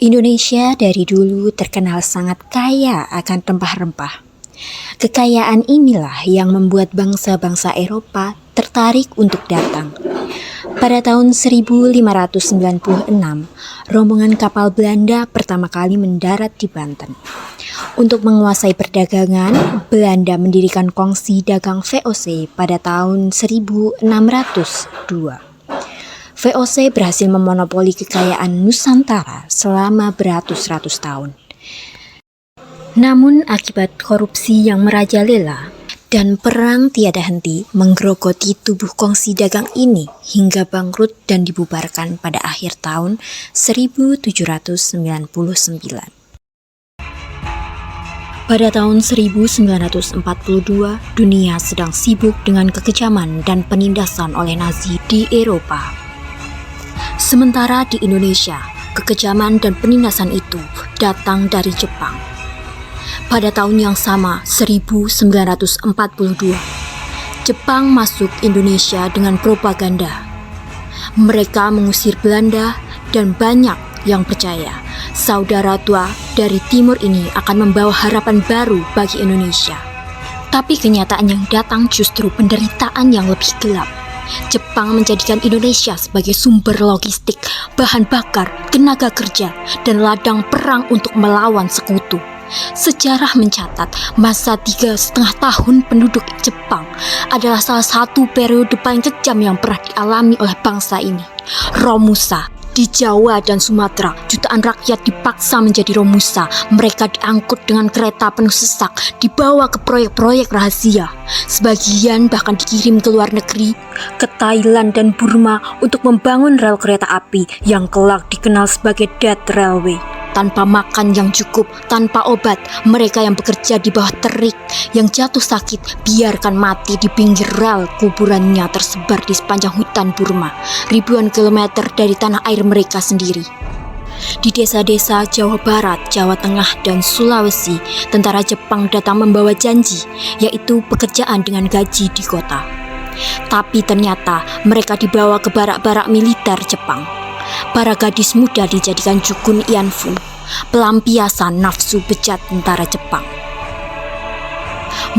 Indonesia dari dulu terkenal sangat kaya akan rempah-rempah. Kekayaan inilah yang membuat bangsa-bangsa Eropa tertarik untuk datang. Pada tahun 1596, rombongan kapal Belanda pertama kali mendarat di Banten. Untuk menguasai perdagangan, Belanda mendirikan kongsi dagang VOC pada tahun 1602. VOC berhasil memonopoli kekayaan Nusantara selama beratus-ratus tahun. Namun akibat korupsi yang merajalela dan perang tiada henti menggerogoti tubuh kongsi dagang ini hingga bangkrut dan dibubarkan pada akhir tahun 1799. Pada tahun 1942, dunia sedang sibuk dengan kekejaman dan penindasan oleh Nazi di Eropa. Sementara di Indonesia, kekejaman dan penindasan itu datang dari Jepang. Pada tahun yang sama, 1942, Jepang masuk Indonesia dengan propaganda. Mereka mengusir Belanda dan banyak yang percaya saudara tua dari timur ini akan membawa harapan baru bagi Indonesia. Tapi kenyataan yang datang justru penderitaan yang lebih gelap. Jepang menjadikan Indonesia sebagai sumber logistik, bahan bakar, tenaga kerja, dan ladang perang untuk melawan sekutu. Sejarah mencatat masa 3,5 tahun penduduk Jepang adalah salah satu periode paling kejam yang pernah dialami oleh bangsa ini. Romusa. Di Jawa dan Sumatera, jutaan rakyat dipaksa menjadi romusa. Mereka diangkut dengan kereta penuh sesak, dibawa ke proyek-proyek rahasia. Sebagian bahkan dikirim ke luar negeri, ke Thailand dan Burma untuk membangun rel kereta api yang kelak dikenal sebagai Death Railway. Tanpa makan yang cukup, tanpa obat, mereka yang bekerja di bawah terik, yang jatuh sakit, biarkan mati di pinggir rel. Kuburannya tersebar di sepanjang hutan Burma, ribuan kilometer dari tanah air mereka sendiri. Di desa-desa Jawa Barat, Jawa Tengah, dan Sulawesi, tentara Jepang datang membawa janji, yaitu pekerjaan dengan gaji di kota. Tapi ternyata mereka dibawa ke barak-barak militer Jepang. Para gadis muda dijadikan jukun Ianfu, pelampiasan nafsu bejat tentara Jepang.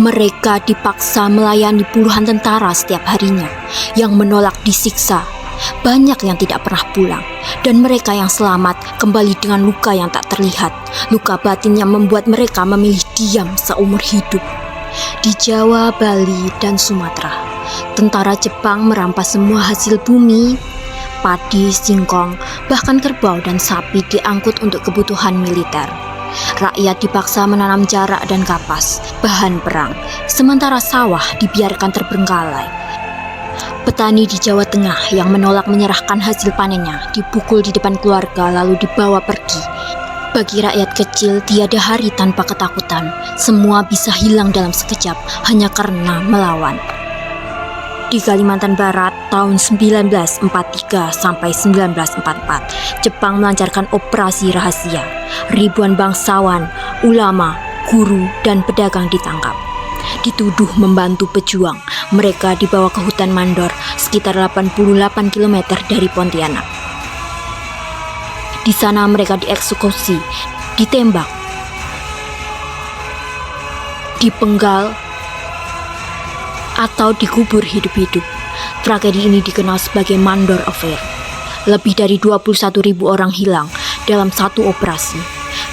Mereka dipaksa melayani puluhan tentara setiap harinya yang menolak disiksa. Banyak yang tidak pernah pulang, dan mereka yang selamat kembali dengan luka yang tak terlihat, luka batin yang membuat mereka memilih diam seumur hidup. Di Jawa, Bali, dan Sumatera, tentara Jepang merampas semua hasil bumi. Padi, singkong, bahkan kerbau dan sapi diangkut untuk kebutuhan militer. Rakyat dipaksa menanam jarak dan kapas, bahan perang, sementara sawah dibiarkan terbengkalai. Petani di Jawa Tengah yang menolak menyerahkan hasil panennya dipukul di depan keluarga lalu dibawa pergi. Bagi rakyat kecil tiada hari tanpa ketakutan, semua bisa hilang dalam sekejap hanya karena melawan. Di Kalimantan Barat tahun 1943 sampai 1944, Jepang melancarkan operasi rahasia. Ribuan bangsawan, ulama, guru, dan pedagang ditangkap. Dituduh membantu pejuang, mereka dibawa ke hutan Mandor sekitar 88 km dari Pontianak. Di sana mereka dieksekusi, ditembak, dipenggal, atau dikubur hidup-hidup. Tragedi ini dikenal sebagai Mandor Affair. Lebih dari 21.000 orang hilang dalam satu operasi.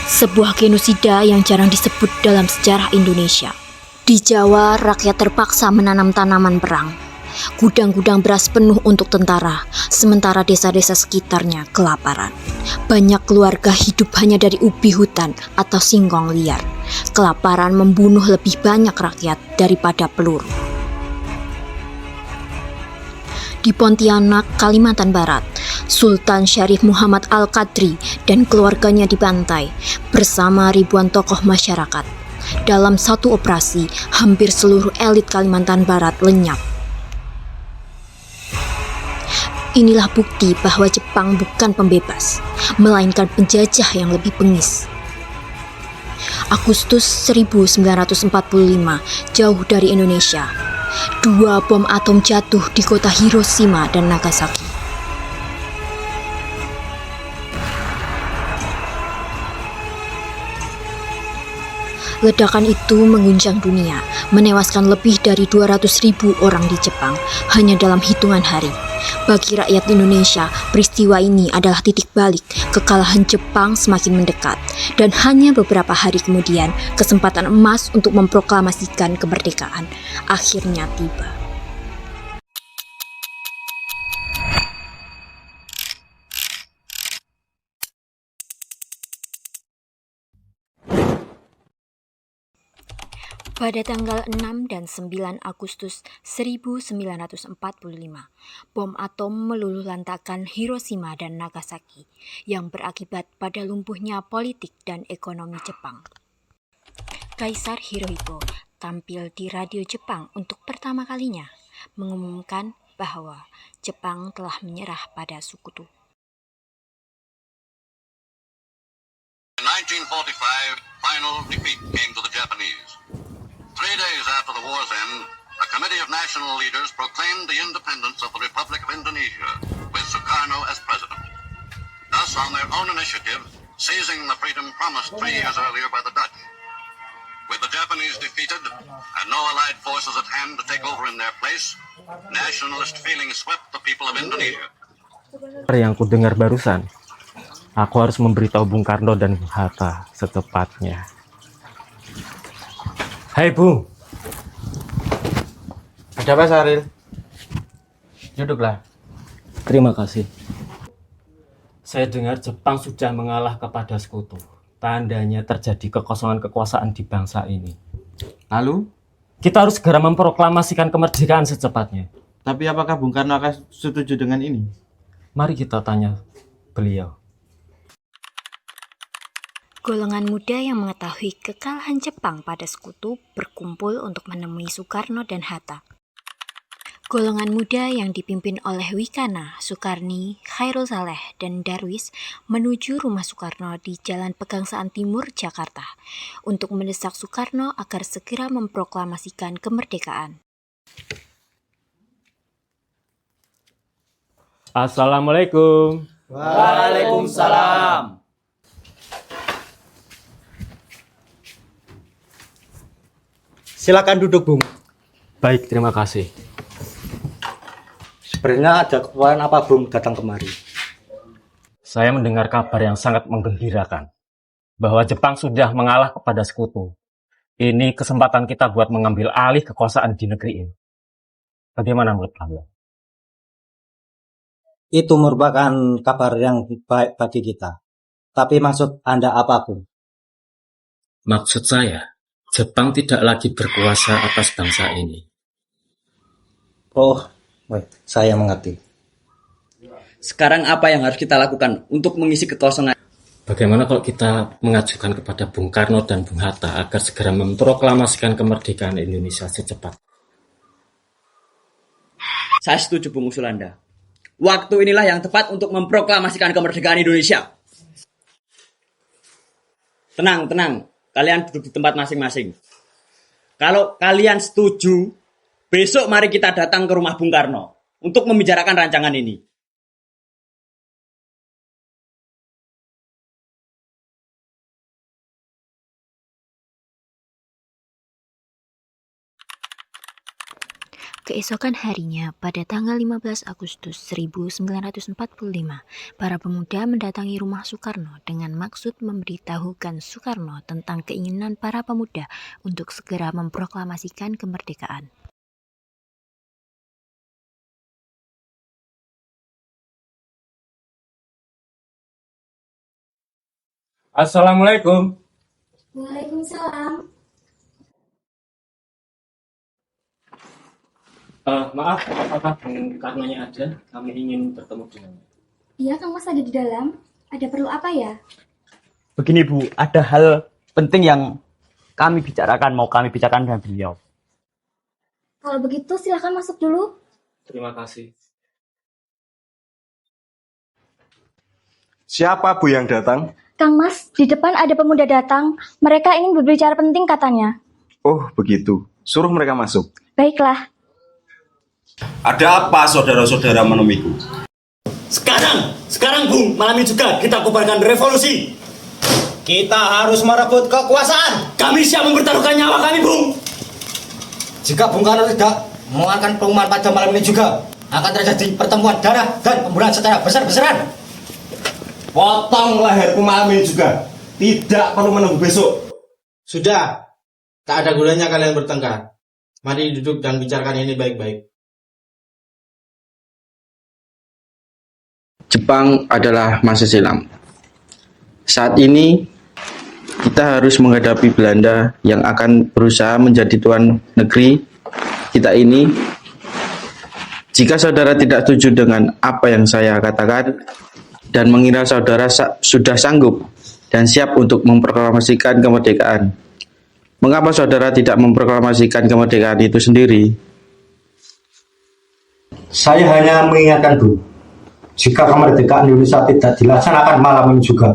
Sebuah genosida yang jarang disebut dalam sejarah Indonesia. Di Jawa, rakyat terpaksa menanam tanaman perang. Gudang-gudang beras penuh untuk tentara, sementara desa-desa sekitarnya kelaparan. Banyak keluarga hidup hanya dari ubi hutan atau singkong liar. Kelaparan membunuh lebih banyak rakyat daripada peluru. Di Pontianak, Kalimantan Barat, Sultan Syarif Muhammad Al-Qadri dan keluarganya dibantai bersama ribuan tokoh masyarakat. Dalam satu operasi, hampir seluruh elit Kalimantan Barat lenyap. Inilah bukti bahwa Jepang bukan pembebas, melainkan penjajah yang lebih bengis. Agustus 1945, jauh dari Indonesia, 2 bom atom jatuh di kota Hiroshima dan Nagasaki. Ledakan itu mengguncang dunia, menewaskan lebih dari 200.000 orang di Jepang hanya dalam hitungan hari. Bagi rakyat Indonesia, peristiwa ini adalah titik balik. Kekalahan Jepang semakin mendekat, dan hanya beberapa hari kemudian, kesempatan emas untuk memproklamasikan kemerdekaan akhirnya tiba. Pada tanggal 6 dan 9 Agustus 1945, bom atom meluluhlantakkan Hiroshima dan Nagasaki yang berakibat pada lumpuhnya politik dan ekonomi Jepang. Kaisar Hirohito tampil di radio Jepang untuk pertama kalinya, mengumumkan bahwa Jepang telah menyerah pada sekutu. In 1945, final defeat came to the Japanese. 3 days after the war's end, a committee of national leaders proclaimed the independence of the Republic of Indonesia, with Sukarno as president. Thus, on their own initiative, seizing the freedom promised 3 years earlier by the Dutch. With the Japanese defeated and no allied forces at hand to take over in their place, nationalist feeling swept the people of Indonesia. Yang ku dengar barusan, aku harus memberitahu Bung Karno dan Bung Hatta secepatnya. Hai Bung. Ada apa, Saril? Duduklah. Terima kasih. Saya dengar Jepang sudah mengalah kepada sekutu. Tandanya terjadi kekosongan kekuasaan di bangsa ini. Lalu? Kita harus segera memproklamasikan kemerdekaan secepatnya. Tapi apakah Bung Karno akan setuju dengan ini? Mari kita tanya beliau. Golongan muda yang mengetahui kekalahan Jepang pada sekutu berkumpul untuk menemui Sukarno dan Hatta. Golongan muda yang dipimpin oleh Wikana, Sukarni, Khairul Saleh, dan Darwis menuju rumah Sukarno di Jalan Pegangsaan Timur, Jakarta, untuk mendesak Sukarno agar segera memproklamasikan kemerdekaan. Assalamualaikum. Waalaikumsalam. Silakan duduk, Bung. Baik, terima kasih. Sebenarnya ada keperluan apa, Bung, datang kemari? Saya mendengar kabar yang sangat menggembirakan bahwa Jepang sudah mengalah kepada sekutu. Ini kesempatan kita buat mengambil alih kekuasaan di negeri ini. Bagaimana menurut Anda? Itu merupakan kabar yang baik bagi kita. Tapi maksud Anda apa, Bung? Maksud saya, Jepang tidak lagi berkuasa atas bangsa ini. Oh, baik, saya mengerti. Sekarang apa yang harus kita lakukan untuk mengisi kekosongan? Bagaimana kalau kita mengajukan kepada Bung Karno dan Bung Hatta agar segera memproklamasikan kemerdekaan Indonesia secepat? Saya setuju Bung usul Anda. Waktu inilah yang tepat untuk memproklamasikan kemerdekaan Indonesia. Tenang. Kalian duduk di tempat masing-masing. Kalau kalian setuju, besok mari kita datang ke rumah Bung Karno untuk membicarakan rancangan ini. Keesokan harinya, pada tanggal 15 Agustus 1945, para pemuda mendatangi rumah Sukarno dengan maksud memberitahukan Sukarno tentang keinginan para pemuda untuk segera memproklamasikan kemerdekaan. Assalamualaikum. Waalaikumsalam. Maaf, apakah Bung Karnonya ada? Kami ingin bertemu dengannya. Iya, Kang Mas ada di dalam. Ada perlu apa ya? Begini Bu, ada hal penting yang mau kami bicarakan dengan beliau. Kalau begitu silahkan masuk dulu. Terima kasih. Siapa Bu yang datang? Kang Mas, di depan ada pemuda datang. Mereka ingin berbicara penting katanya. Oh, begitu. Suruh mereka masuk. Baiklah. Ada apa saudara-saudara menemuiku? Sekarang Bung, malam ini juga kita kobarkan revolusi. Kita harus merebut kekuasaan. Kami siap mempertaruhkan nyawa kami, Bung. Jika Bung Karno tidak mengeluarkan pengumuman pada malam ini juga, akan terjadi pertemuan darah dan pembunuhan secara besar-besaran. Potong leherku malam ini juga. Tidak perlu menunggu besok. Sudah, tak ada gunanya kalian bertengkar. Mari duduk dan bicarakan ini baik-baik. Jepang adalah masa silam. Saat ini kita harus menghadapi Belanda yang akan berusaha menjadi tuan negeri kita ini. Jika saudara tidak setuju dengan apa yang saya katakan dan mengira saudara sudah sanggup dan siap untuk memproklamasikan kemerdekaan, mengapa saudara tidak memproklamasikan kemerdekaan itu sendiri? Saya hanya mengingatkan, Bu, jika kemerdekaan Indonesia tidak dilaksanakan malam ini juga,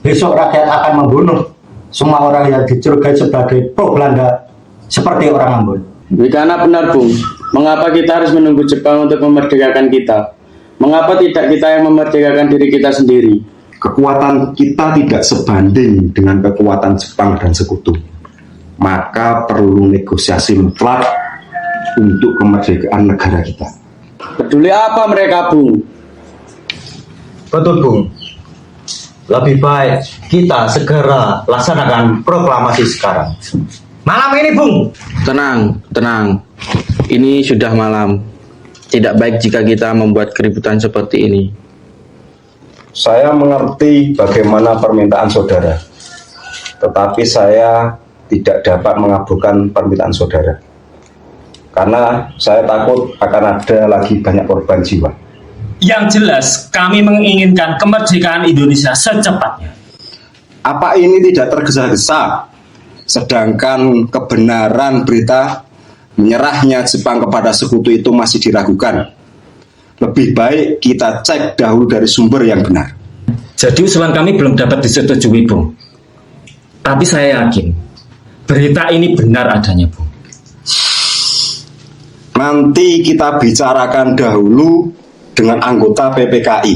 besok rakyat akan membunuh semua orang yang dicurigai sebagai pro Belanda seperti orang Ambon. Karena benar, Bung. Mengapa kita harus menunggu Jepang untuk memerdekakan kita? Mengapa tidak kita yang memerdekakan diri kita sendiri? Kekuatan kita tidak sebanding dengan kekuatan Jepang dan sekutu. Maka perlu negosiasi mutlak untuk kemerdekaan negara kita. Peduli apa mereka, Bung? Betul, Bung. Lebih baik kita segera laksanakan proklamasi sekarang. Malam ini, Bung. Tenang. Ini sudah malam. Tidak baik jika kita membuat keributan seperti ini. Saya mengerti bagaimana permintaan saudara. Tetapi saya tidak dapat mengabulkan permintaan saudara. Karena saya takut akan ada lagi banyak korban jiwa. Yang jelas, kami menginginkan kemerdekaan Indonesia secepatnya. Apa ini tidak tergesa-gesa? Sedangkan kebenaran berita menyerahnya Jepang kepada sekutu itu masih diragukan. Lebih baik kita cek dahulu dari sumber yang benar. Jadi usulan kami belum dapat disetujui, Bung. Tapi saya yakin berita ini benar adanya, Bung. Nanti kita bicarakan dahulu dengan anggota PPKI.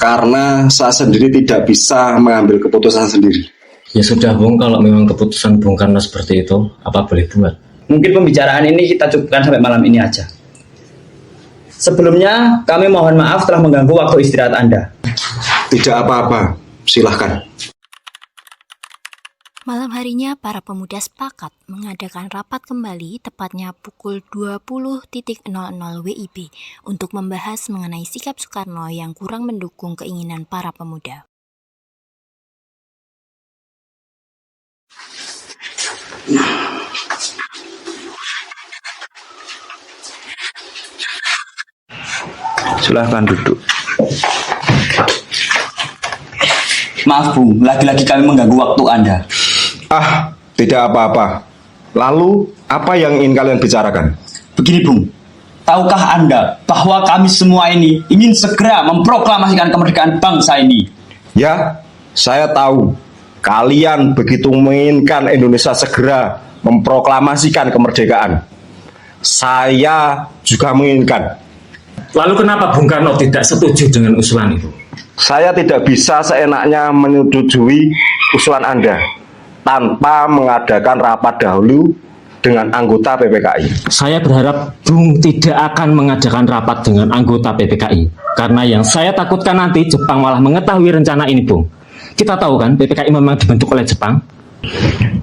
Karena saya sendiri tidak bisa mengambil keputusan sendiri. Ya sudah, Bung, kalau memang keputusan Bung Karno seperti itu, apa boleh buat? Mungkin pembicaraan ini kita cukupkan sampai malam ini aja. Sebelumnya, kami mohon maaf telah mengganggu waktu istirahat Anda. Tidak apa-apa, silahkan. Malam harinya, para pemuda sepakat mengadakan rapat kembali tepatnya pukul 20.00 WIB untuk membahas mengenai sikap Soekarno yang kurang mendukung keinginan para pemuda. Silahkan duduk. Maaf, Bung, lagi-lagi kami mengganggu waktu Anda. Tidak apa-apa. Lalu, apa yang ingin kalian bicarakan? Begini, Bung. Tahukah Anda bahwa kami semua ini ingin segera memproklamasikan kemerdekaan bangsa ini? Ya, saya tahu. Kalian begitu menginginkan Indonesia segera memproklamasikan kemerdekaan. Saya juga menginginkan. Lalu kenapa Bung Karno tidak setuju dengan usulan itu? Saya tidak bisa seenaknya menyetujui usulan Anda tanpa mengadakan rapat dahulu dengan anggota PPKI. Saya berharap Bung tidak akan mengadakan rapat dengan anggota PPKI. Karena yang saya takutkan nanti Jepang malah mengetahui rencana ini, Bung. Kita tahu kan PPKI memang dibentuk oleh Jepang?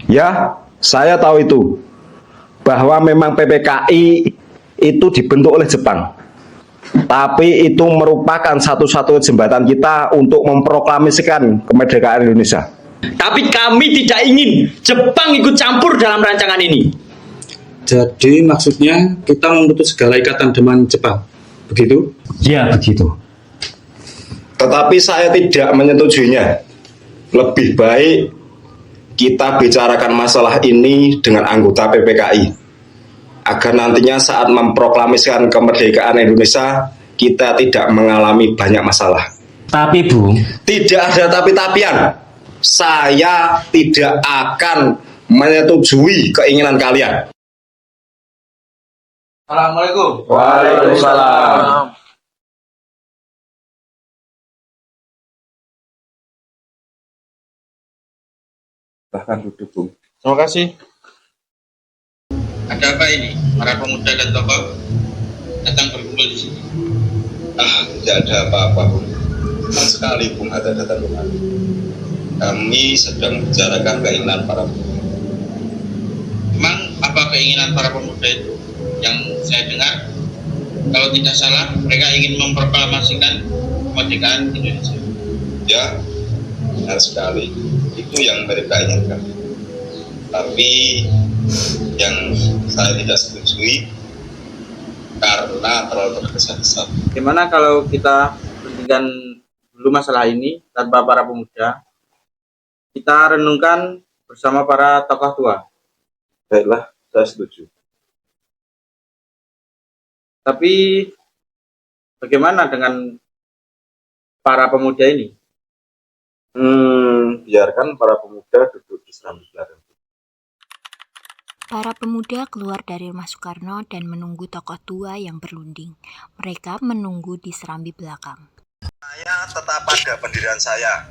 Ya, saya tahu itu. Bahwa memang PPKI itu dibentuk oleh Jepang. Tapi itu merupakan satu-satunya jembatan kita untuk memproklamasikan kemerdekaan Indonesia. Tapi kami tidak ingin Jepang ikut campur dalam rancangan ini. Jadi maksudnya kita memutus segala ikatan dengan Jepang, begitu? Ya, begitu. Tetapi saya tidak menyetujuinya. Lebih baik kita bicarakan masalah ini dengan anggota PPKI. Agar nantinya saat memproklamasikan kemerdekaan Indonesia, kita tidak mengalami banyak masalah. Tapi, Bung, tidak ada tapi-tapian. Saya tidak akan menyetujui keinginan kalian. Assalamualaikum. Waalaikumsalam. Silahkan duduk, Bung. Terima kasih. Ada apa ini? Para pemuda dan tokoh datang berkumpul di sini. Tidak ada apa-apa, Bung. Senang sekali Bung Hatta datang kemari. Kami sedang membicarakan keinginan para pemuda. Memang apa keinginan para pemuda itu? Yang saya dengar, kalau tidak salah, mereka ingin memproklamasikan kemerdekaan Indonesia. Ya, benar sekali. Itu yang mereka inginkan. Tapi yang saya tidak setujui karena terlalu tergesa-gesa. Gimana kalau kita hentikan dulu masalah ini tanpa para pemuda? Kita renungkan bersama para tokoh tua. Baiklah, saya setuju. Tapi bagaimana dengan para pemuda ini? Biarkan para pemuda duduk di serambi belakang. Para pemuda keluar dari rumah Soekarno dan menunggu tokoh tua yang berunding. Mereka menunggu di serambi belakang. Saya tetap pada pendirian saya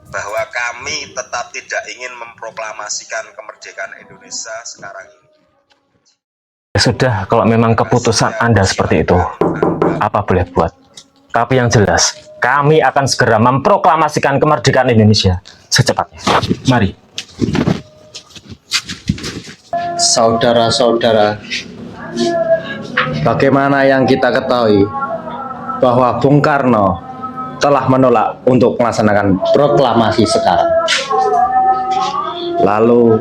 bahwa kami tetap tidak ingin memproklamasikan kemerdekaan Indonesia sekarang ini. Sudah, kalau memang keputusan Anda seperti itu, apa boleh buat. Tapi yang jelas, kami akan segera memproklamasikan kemerdekaan Indonesia secepatnya. Mari. Saudara-saudara, bagaimana yang kita ketahui bahwa Bung Karno telah menolak untuk melaksanakan proklamasi sekarang. Lalu,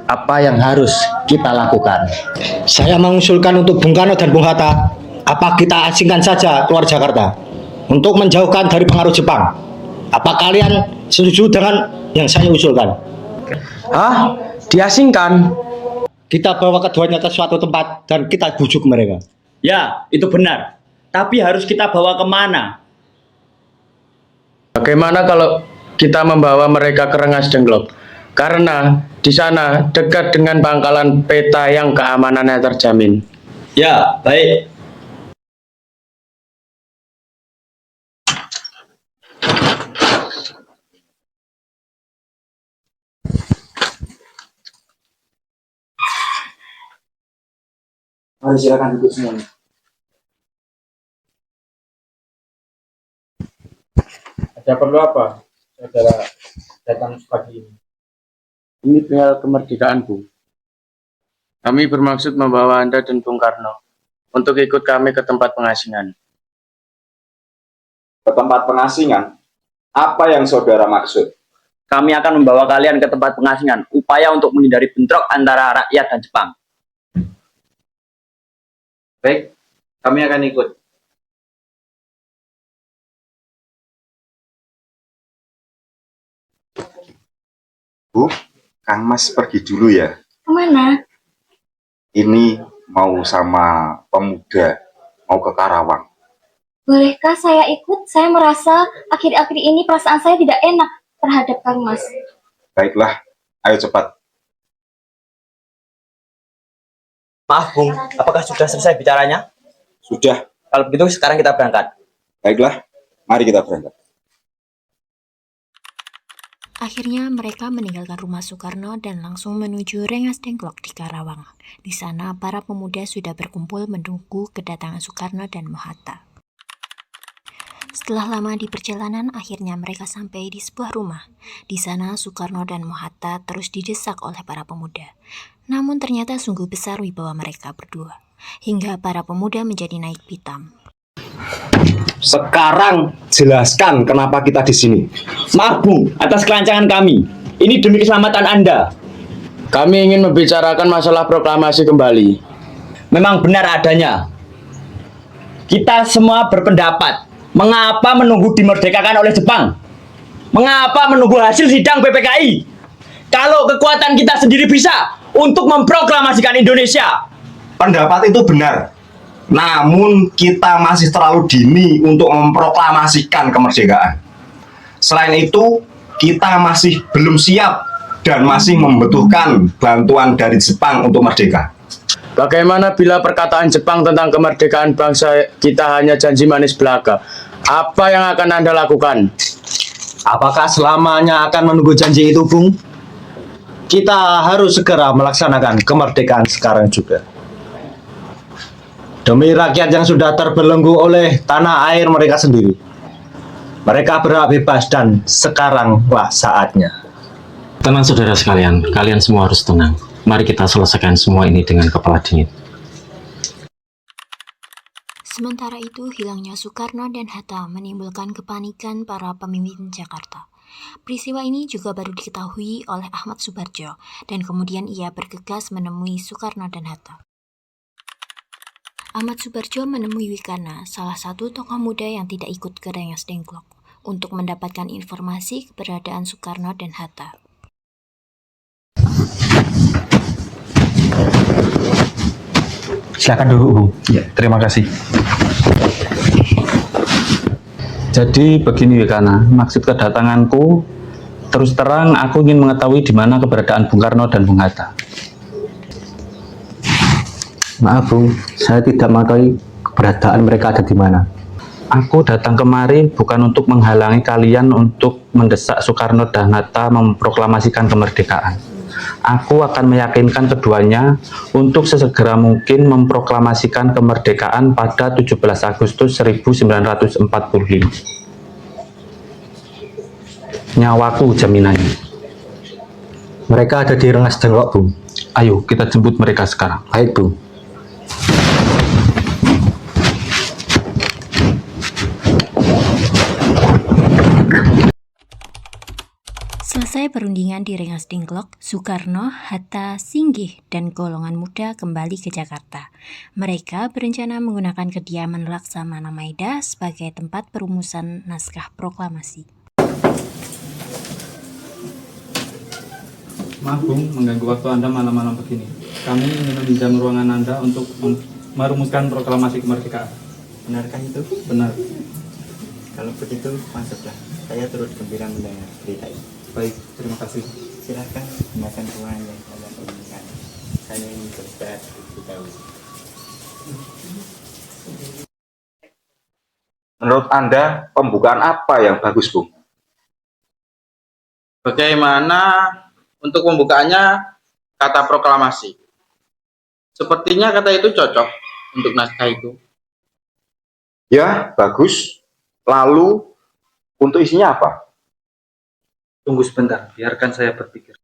apa yang harus kita lakukan? Saya mengusulkan untuk Bung Karno dan Bung Hatta, apa kita asingkan saja keluar Jakarta untuk menjauhkan dari pengaruh Jepang? Apa kalian setuju dengan yang saya usulkan? Hah? Diasingkan? Kita bawa keduanya ke suatu tempat dan kita bujuk mereka. Ya, itu benar. Tapi harus kita bawa kemana? Bagaimana kalau kita membawa mereka ke Rengas Dengklok? Karena di sana dekat dengan pangkalan peta yang keamanannya terjamin. Ya, baik. Mari silakan duduk semuanya. Ada perlu apa, saudara datang pagi ini? Ini perihal kemerdekaan, Bu. Kami bermaksud membawa Anda dan Bung Karno untuk ikut kami ke tempat pengasingan. Ke tempat pengasingan? Apa yang saudara maksud? Kami akan membawa kalian ke tempat pengasingan, upaya untuk menghindari bentrok antara rakyat dan Jepang. Baik, kami akan ikut. Bu, Kang Mas pergi dulu ya. Kemana? Ini mau sama pemuda, mau ke Karawang. Bolehkah saya ikut? Saya merasa akhir-akhir ini perasaan saya tidak enak terhadap Kang Mas. Baiklah, ayo cepat. Maaf, Bung. Apakah sudah selesai bicaranya? Sudah. Kalau begitu, sekarang kita berangkat. Baiklah, mari kita berangkat. Akhirnya mereka meninggalkan rumah Soekarno dan langsung menuju Rengas Dengklok di Karawang. Di sana para pemuda sudah berkumpul menunggu kedatangan Soekarno dan Hatta. Setelah lama di perjalanan, akhirnya mereka sampai di sebuah rumah. Di sana Soekarno dan Hatta terus didesak oleh para pemuda. Namun ternyata sungguh besar wibawa mereka berdua, hingga para pemuda menjadi naik pitam. Sekarang jelaskan kenapa kita di sini. Maaf, Bung, atas kelancangan kami. Ini demi keselamatan Anda. Kami ingin membicarakan masalah proklamasi kembali. Memang benar adanya. Kita semua berpendapat, mengapa menunggu dimerdekakan oleh Jepang? Mengapa menunggu hasil sidang PPKI? Kalau kekuatan kita sendiri bisa untuk memproklamasikan Indonesia. Pendapat itu benar. Namun kita masih terlalu dini untuk memproklamasikan kemerdekaan. Selain itu, kita masih belum siap dan masih membutuhkan bantuan dari Jepang untuk merdeka. Bagaimana bila perkataan Jepang tentang kemerdekaan bangsa kita hanya janji manis belaka? Apa yang akan Anda lakukan? Apakah selamanya akan menunggu janji itu, Bung? kita harus segera melaksanakan kemerdekaan sekarang juga. Demi rakyat yang sudah terbelenggu oleh tanah air mereka sendiri. Mereka berhak bebas dan sekaranglah saatnya. Tenang saudara sekalian, kalian semua harus tenang. Mari kita selesaikan semua ini dengan kepala dingin. Sementara itu, hilangnya Soekarno dan Hatta menimbulkan kepanikan para pemimpin Jakarta. Peristiwa ini juga baru diketahui oleh Ahmad Soebardjo, dan kemudian ia bergegas menemui Soekarno dan Hatta. Ahmad Soebardjo menemui Wikana, salah satu tokoh muda yang tidak ikut ke Rengas Dengklok, untuk mendapatkan informasi keberadaan Soekarno dan Hatta. Silakan dulu, Bung. Ya, terima kasih. Jadi begini Wikana, maksud kedatanganku, terus terang aku ingin mengetahui di mana keberadaan Bung Karno dan Bung Hatta. Maaf Bung, saya tidak mengetahui keberadaan mereka ada di mana. Aku datang kemari bukan untuk menghalangi kalian untuk mendesak Soekarno dan Hatta memproklamasikan kemerdekaan. Aku akan meyakinkan keduanya untuk sesegera mungkin memproklamasikan kemerdekaan pada 17 Agustus 1945. Nyawaku jaminannya. Mereka ada di Rengas Dengklok, Bung. Ayo kita jemput mereka sekarang. Baik, Bung. Selesai perundingan di Rengas Dengklok, Soekarno, Hatta, Singgih, dan golongan muda kembali ke Jakarta. Mereka berencana menggunakan kediaman Laksamana Maeda sebagai tempat perumusan naskah proklamasi. Maaf Bung, mengganggu waktu Anda malam-malam begini. Kami ingin meminjam ruangan Anda untuk merumuskan proklamasi kemerdekaan. Benarkah itu? Benar. Kalau begitu, masuklah. Saya turut gembira mendengar berita ini. Baik, terima kasih. Silakan gunakan ruangan yang kalian inginkan. Saya ingin beristirahat lebih dahulu. Menurut Anda, pembukaan apa yang bagus, Bung? Bagaimana untuk pembukaannya kata proklamasi? Sepertinya kata itu cocok untuk naskah itu. Ya, bagus. Lalu, untuk isinya apa? Tunggu sebentar, biarkan saya berpikir.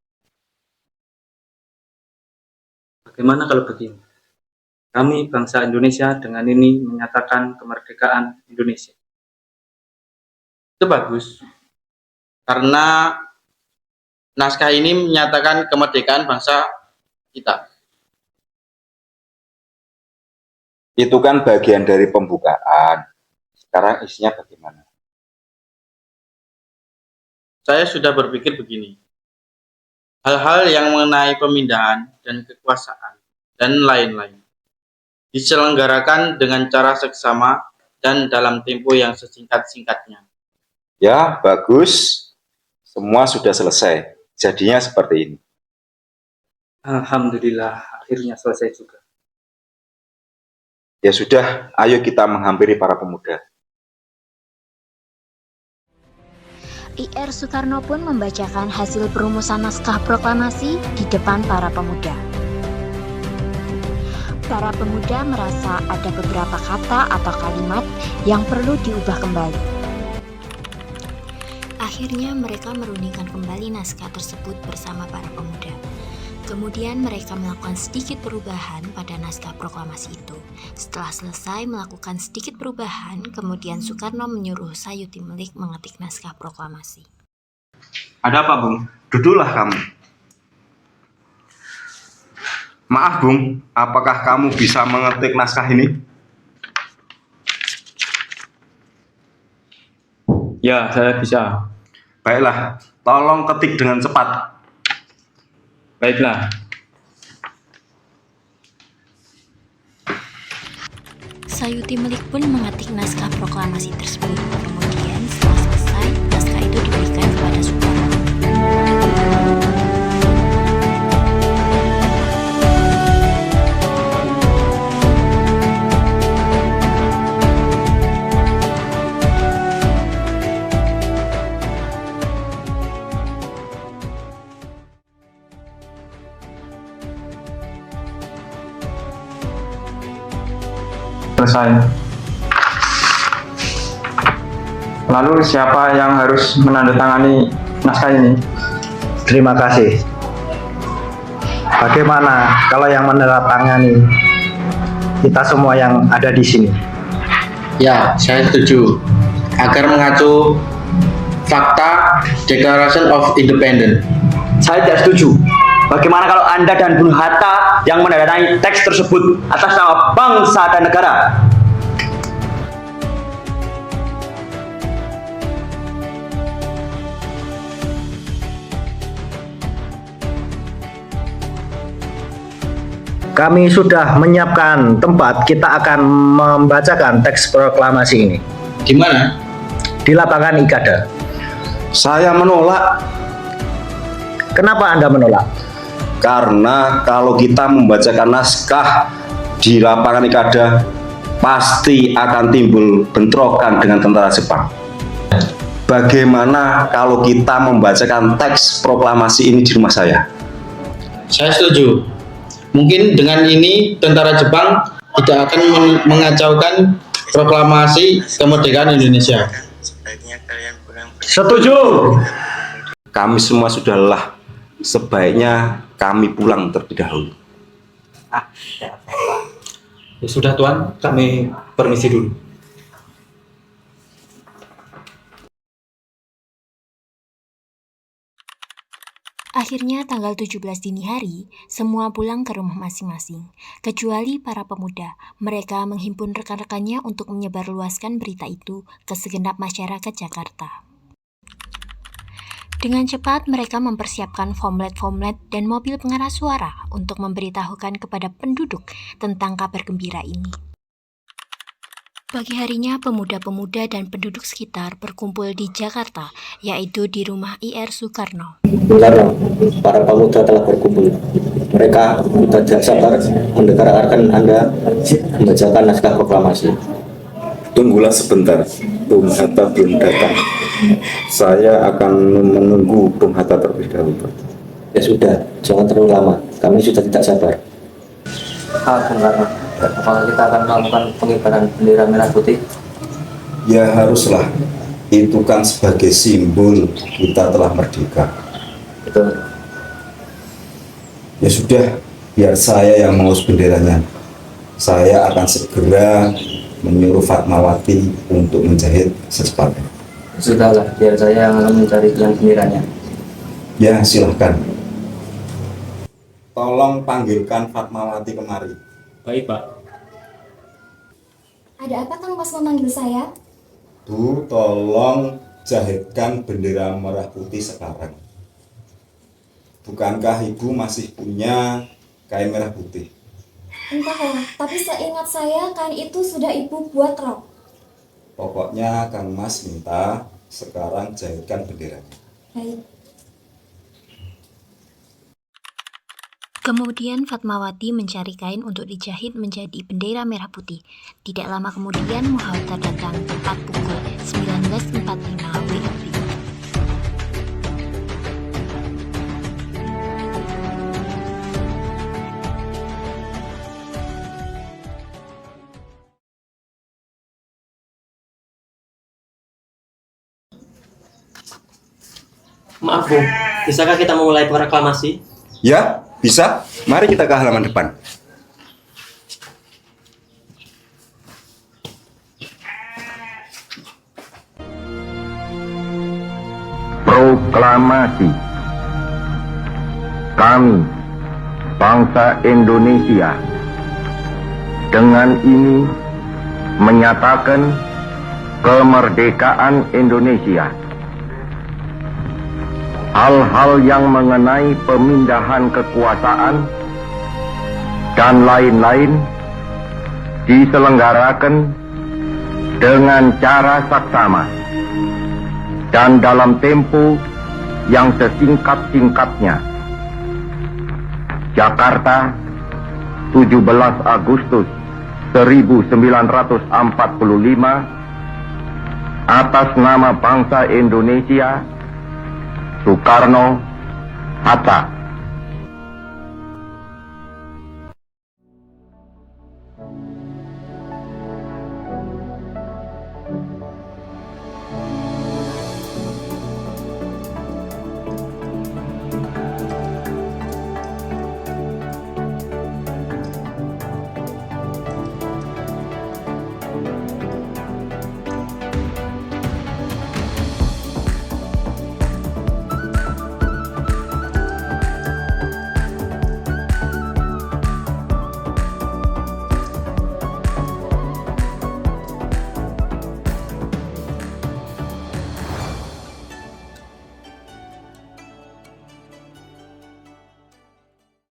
Bagaimana kalau begini? Kami bangsa Indonesia dengan ini menyatakan kemerdekaan Indonesia. Itu bagus. Karena naskah ini menyatakan kemerdekaan bangsa kita. Itu kan bagian dari pembukaan. Sekarang isinya bagaimana? Saya sudah berpikir begini. Hal-hal yang mengenai pemindahan dan kekuasaan dan lain-lain diselenggarakan dengan cara seksama dan dalam tempo yang sesingkat-singkatnya. Ya, bagus. Semua sudah selesai. Jadinya seperti ini. Alhamdulillah, akhirnya selesai juga. Ya sudah, ayo kita menghampiri para pemuda. Ir Soekarno pun membacakan hasil perumusan naskah proklamasi di depan para pemuda. Para pemuda merasa ada beberapa kata atau kalimat yang perlu diubah kembali. Akhirnya mereka merundingkan kembali naskah tersebut bersama para pemuda. Kemudian mereka melakukan sedikit perubahan pada naskah proklamasi itu. Setelah selesai melakukan sedikit perubahan, kemudian Soekarno menyuruh Sayuti Melik mengetik naskah proklamasi. Ada apa, Bung? Duduklah kamu. Maaf, Bung. Apakah kamu bisa mengetik naskah ini? Ya, saya bisa. Baiklah, tolong ketik dengan cepat. Baiklah. Sayuti Melik pun mengetik naskah proklamasi tersebut. Kemudian setelah selesai, naskah itu diberikan kepada Soekarno. selesai. Lalu siapa yang harus menandatangani naskah ini? Terima kasih. Bagaimana kalau yang menandatangani kita semua yang ada di sini? Ya, saya setuju. Agar mengacu fakta Declaration of Independence. Saya tidak setuju. Bagaimana kalau Anda dan Bung Hatta yang menandatangani teks tersebut atas nama bangsa dan negara? Kami sudah menyiapkan tempat, kita akan membacakan teks proklamasi ini. Di mana? Di lapangan Ikada. Saya menolak. Kenapa Anda menolak? Karena kalau kita membacakan naskah di lapangan Ikada, pasti akan timbul bentrokan dengan tentara Jepang. Bagaimana kalau kita membacakan teks proklamasi ini di rumah saya? Saya setuju. Mungkin dengan ini tentara Jepang tidak akan mengacaukan proklamasi kemerdekaan Indonesia. Setuju. Kami semua sudah lelah. Sebaiknya kami pulang terlebih dahulu. Ya sudah Tuan, kami permisi dulu. Akhirnya tanggal 17 dini hari, semua pulang ke rumah masing-masing. Kecuali para pemuda, mereka menghimpun rekan-rekannya untuk menyebarluaskan berita itu ke segenap masyarakat Jakarta. Dengan cepat mereka mempersiapkan fomlet-fomlet dan mobil pengeras suara untuk memberitahukan kepada penduduk tentang kabar gembira ini. Pagi harinya pemuda-pemuda dan penduduk sekitar berkumpul di Jakarta, yaitu di rumah IR Soekarno. Karena para pemuda telah berkumpul. Mereka sudah tidak sabar mendengarkan Anda membacakan naskah proklamasi. Tunggulah sebentar, Bung Hatta belum datang. Saya akan menunggu Bung Hatta terlebih dahulu. Ya sudah, jangan terlalu lama. Kami sudah tidak sabar. Bung Karno, apakah kita akan melakukan pengibaran bendera merah putih? Ya haruslah, itu kan sebagai simbol kita telah merdeka. Betul. Ya sudah, biar saya yang mengurus benderanya. Saya akan segera menyuruh Fatmawati untuk menjahit secepatnya. Sudahlah, biar saya yang akan mencari yang benderanya. Ya, silahkan. Tolong panggilkan Fatmawati kemari. Baik, Pak. Ada apa Kang Mas memanggil saya? Bu, tolong jahitkan bendera merah putih sekarang. Bukankah Ibu masih punya kain merah putih? Entahlah, tapi seingat saya kain itu sudah Ibu buat rok. Pokoknya Kang Mas minta sekarang jahitkan benderanya. Baik. Kemudian Fatmawati mencari kain untuk dijahit menjadi bendera merah putih. Tidak lama kemudian Muhatta datang tepat pukul 19.45 WIB. Maaf Bu, bisakah kita memulai proklamasi? Ya, bisa. Mari kita ke halaman depan. Proklamasi. Kami, bangsa Indonesia, dengan ini menyatakan kemerdekaan Indonesia. Hal-hal yang mengenai pemindahan kekuasaan dan lain-lain diselenggarakan dengan cara saksama dan dalam tempo yang sesingkat-singkatnya. Jakarta, 17 Agustus 1945, atas nama bangsa Indonesia, Soekarno, Hatta.